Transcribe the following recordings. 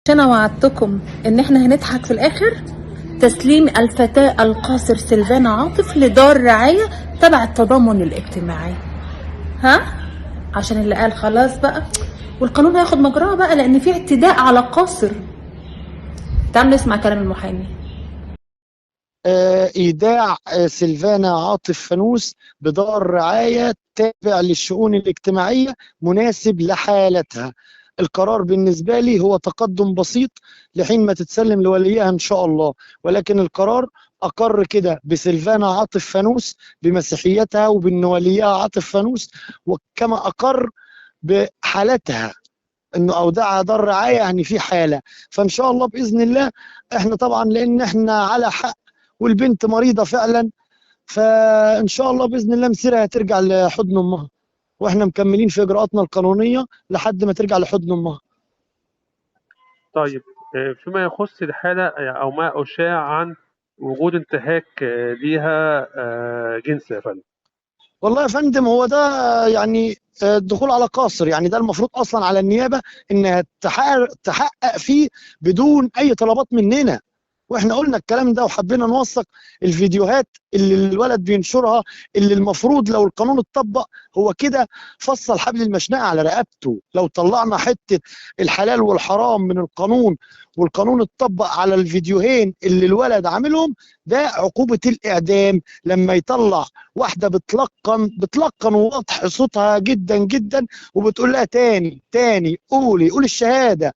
انا وعدتكم ان احنا هنضحك في الاخر. تسليم الفتاة القاصر سيلفانا عاطف لدار رعاية تبع التضامن الاجتماعي. ها؟ عشان اللي قال خلاص بقى والقانون هياخد مجراه بقى لان في اعتداء على قاصر. تعالوا نسمع كلام المحامي. إيداع سيلفانا عاطف فانوس بدار رعاية تابع للشؤون الاجتماعية مناسب لحالتها. القرار بالنسبة لي هو تقدم بسيط لحين ما تتسلم لوليها إن شاء الله، ولكن القرار أقر كده بسيلفانا عاطف فانوس بمسيحيتها وبأن وليها عاطف فانوس، وكما أقر بحالتها انه اودعها دار رعايه، يعني في حاله. فان شاء الله باذن الله احنا طبعا لان احنا على حق والبنت مريضه فعلا، فان شاء الله باذن الله مصيرها ترجع لحضن امها، واحنا مكملين في اجراءاتنا القانونيه لحد ما ترجع لحضن امها. طيب، فيما يخص الحالة أو ما أشاع عن وجود انتهاك ليها جنس يا فندم. والله يا فندم هو ده يعني الدخول على قاصر، يعني ده المفروض اصلا على النيابه انها تحقق فيه بدون اي طلبات مننا، واحنا قلنا الكلام ده وحبينا نوثق الفيديوهات اللي الولد بينشرها، اللي المفروض لو القانون اتطبق هو كده فصل حبل المشنقه على رقبته. لو طلعنا حته الحلال والحرام من القانون والقانون اتطبق على الفيديوهين اللي الولد عاملهم، ده عقوبه الاعدام. لما يطلع واحده بتلقن وواضح صوتها جدا جدا وبتقول لها تاني تاني قولي الشهاده.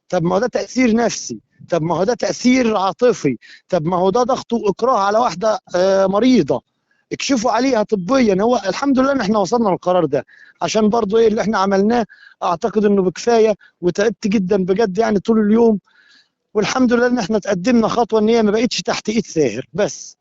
طب ما هو ده تأثير نفسي، طب ما هو ده تأثير عاطفي، طب ما هو ده ضغط وإكراه على واحدة مريضة. اكشفوا عليها طبيا. هو الحمد لله ان احنا وصلنا للقرار ده، عشان برضو ايه اللي احنا عملناه اعتقد انه بكفاية، وتعبت جدا بجد يعني طول اليوم، والحمد لله ان احنا تقدمنا خطوة ان هي ما بقتش تحت ايد ساهر بس.